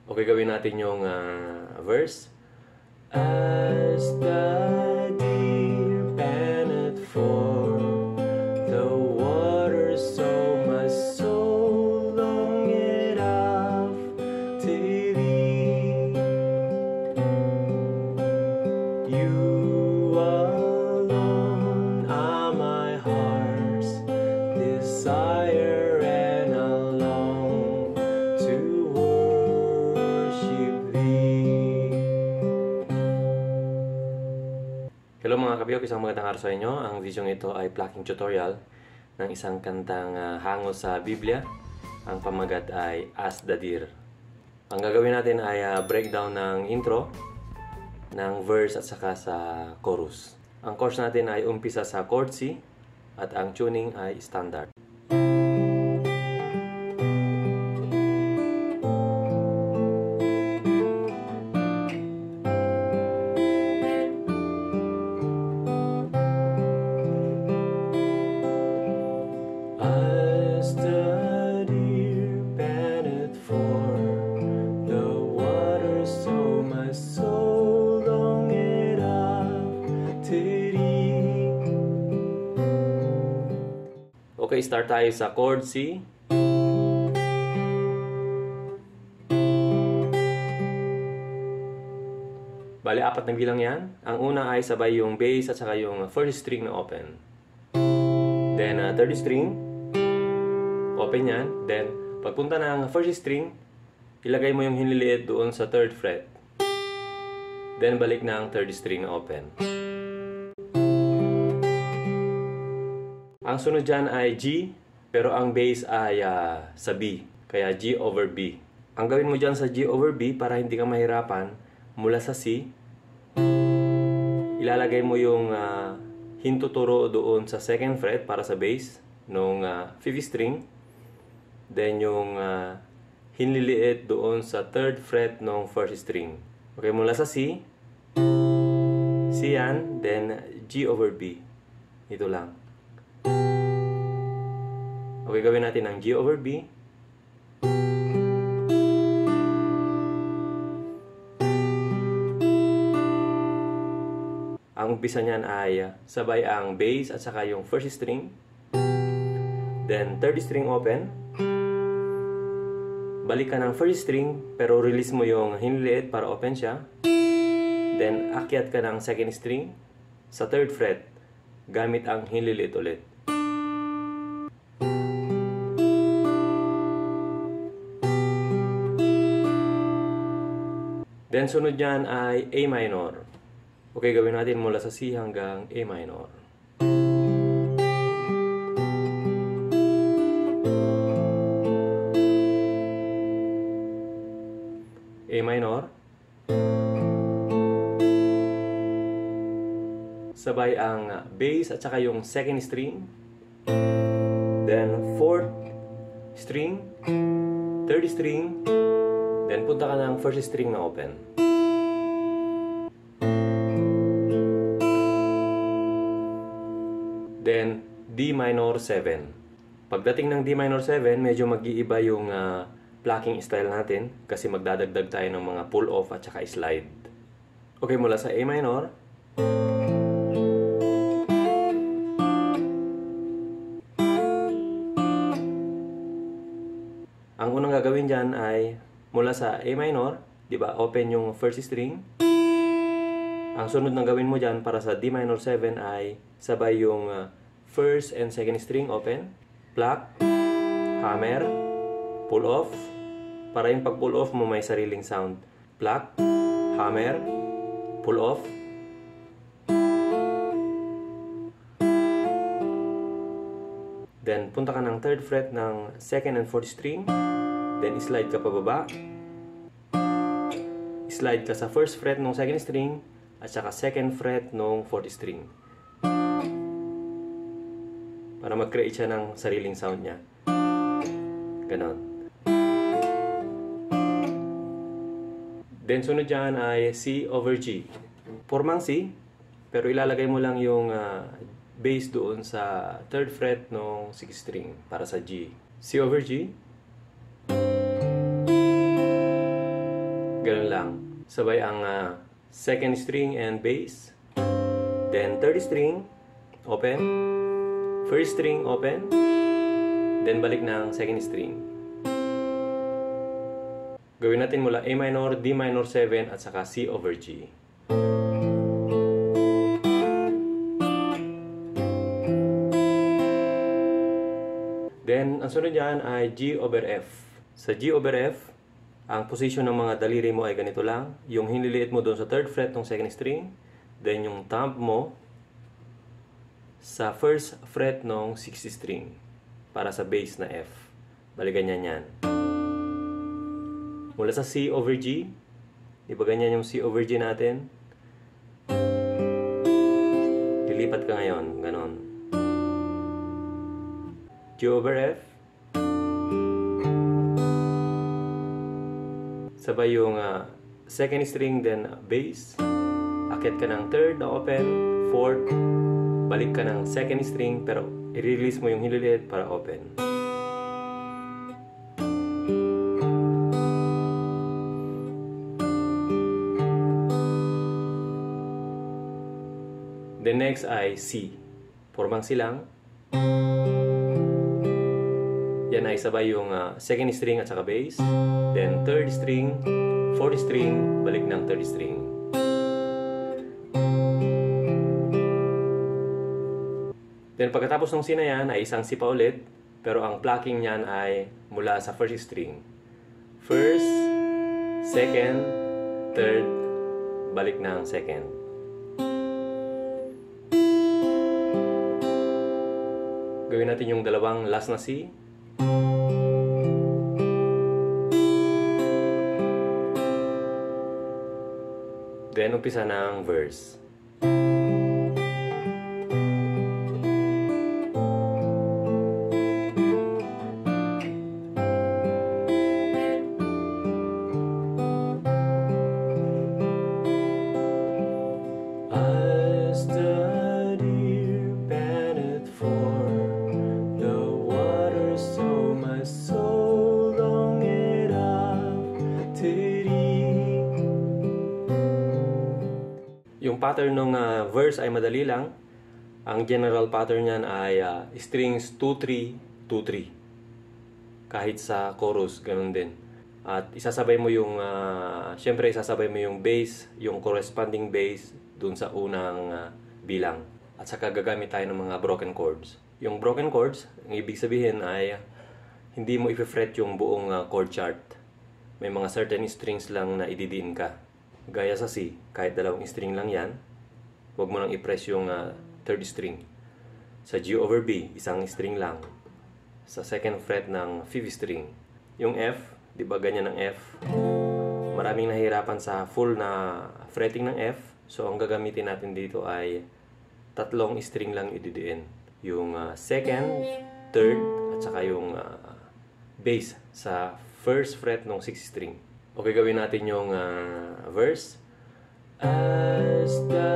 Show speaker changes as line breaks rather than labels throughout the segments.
Okay, gawin natin yung verse. As the deer panteth for the water, so my soul longeth after thee. You alone are my heart's desire, and I long to worship thee. Hello mga kabiok, isang magandang araw sa inyo. Ang video ito ay plucking tutorial ng isang kantang hango sa Biblia. Ang pamagat ay As the Deer. Ang gagawin natin ay breakdown ng intro, ng verse at saka sa chorus. Ang chorus natin ay umpisa sa chord C at ang tuning ay standard. As the deer panteth for the water, so my soul longeth after thee. Okay, start tayo sa chord C. Bali, apat na bilang yan. Ang una ay sabay yung bass at saka yung first string na open. Then, third string, open yan. Then, pagpunta ng first string, ilagay mo yung hinliliit doon sa third fret. Then, balik na ang third string na open. Ang sunod dyan ay G, pero ang bass ay sa B. Kaya G over B. Ang gawin mo dyan sa G over B, para hindi ka mahirapan, mula sa C, ilalagay mo yung hintuturo doon sa second fret para sa bass nung fifth string. Then yung hinliliit doon sa third fret nung first string. Okay, mula sa C, C yan, then G over B. Ito lang. Okay, gawin natin ang G over B. Ang umpisa niyan ay sabay ang bass at saka yung first string. Then third string open. Balik ka ng first string, pero release mo yung hinliliit para open siya. Then akyat ka ng second string sa third fret gamit ang hinliliit ulit. Then sunod niyan ay A minor. Okay, gawin natin mula sa C hanggang A minor. A minor. Sabay ang bass at saka yung second string. Then fourth string, third string, then punta ka ng first string na open. Then D minor 7. Pagdating ng D minor 7, medyo mag-iiba yung plucking style natin kasi magdadagdag tayo ng mga pull off at saka slide. Okay, mula sa A minor. Ang unang gagawin dyan ay mula sa A minor, di ba? Open yung first string. Ang sunod na gawin mo dyan para sa D minor 7 ay sabay yung first and second string open, pluck, hammer, pull off. Para yung pag pull off mo may sariling sound. Pluck, hammer, pull off. Then punta ka ng third fret ng second and fourth string. Then slide ka pababa. Slide ka sa first fret ng second string at saka second fret ng fourth string. Para mag-create siya ng sariling sound niya. Ganon. Then sunod dyan ay C over G. Formang C, pero ilalagay mo lang yung bass doon sa third fret ng 6th string para sa G. C over G. Ganun lang. Sabay ang second string and bass. Then third string, open. First string, open. Then balik ng second string. Gawin natin mula A minor, D minor 7 at saka C over G. Then, ang sunod yan ay G over F. Sa G over F, ang position ng mga daliri mo ay ganito lang. Yung hiniliit mo doon sa third fret ng second string. Then, yung thumb mo sa first fret ng sixth string para sa bass na F. Bali, ganyan yan. Mula sa C over G, di ba ganyan yung C over G natin? Lilipat ka ngayon, ganon. G over F. Sabay yung second string, then bass. Akit ka ng third na open, fourth. Balik ka ng second string, pero i-release mo yung hililiit para open. The next ay C. Formang silang. Yan ay sabay yung second string at saka bass. Then third string, fourth string, balik ng third string. Then pagkatapos ng C na yan ay isang C pa ulit. Pero ang plucking niyan ay mula sa first string. First, second, third, balik ng second. Gawin natin yung dalawang last na C. Then, umpisa ng verse. Yung pattern ng verse ay madali lang. Ang general pattern niyan ay strings 2-3, 2-3. Kahit sa chorus, ganun din. At isasabay mo yung, syempre isasabay mo yung bass, yung corresponding bass dun sa unang bilang. At saka gagamit tayo ng mga broken chords. Yung broken chords, ang ibig sabihin ay hindi mo i-fret yung buong chord chart. May mga certain strings lang na ididiin ka. Gaya sa C, kahit dalawang string lang yan, huwag mo lang i-press yung third string. Sa G over B, isang string lang. Sa second fret ng fifth string. Yung F, di ba ganyan ang F? Maraming nahihirapan sa full na fretting ng F. So, ang gagamitin natin dito ay tatlong string lang ididiin. Yung second, third, at saka yung bass sa first fret ng sixth string. Okay, gawin natin yung verse. As the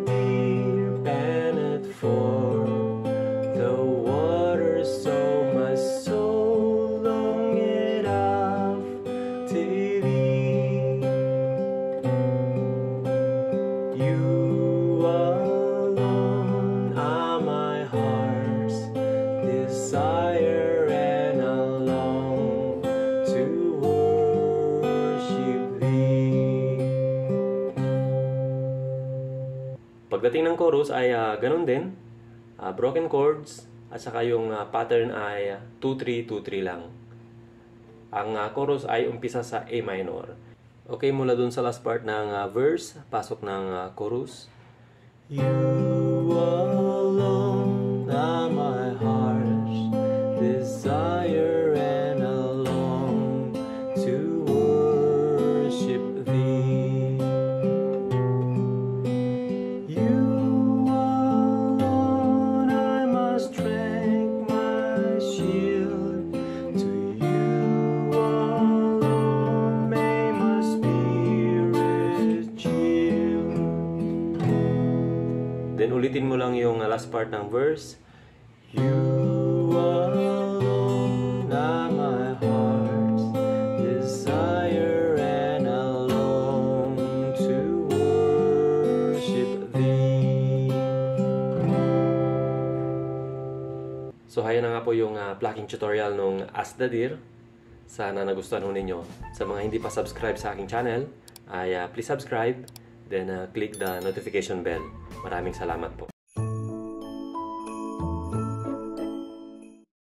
deer panteth for the water, so my soul longeth after thee. You alone are my heart's desire. Pagdating ng chorus ay ganun din, broken chords at saka yung pattern ay 2-3, 2-3 lang. Ang chorus ay umpisa sa A minor. Okay, mula dun sa last part ng verse, pasok ng chorus. You alone are my heart's desire and I long to worship thee. Then ulitin mo lang yung last part ng verse. You alone are my heart's desire and I So, ayan na nga po yung plucking tutorial nung Ask the Deer. Sana nagustuhan ho ninyo. Sa mga hindi pa subscribe sa aking channel, ay please subscribe, then click the notification bell. Maraming salamat po.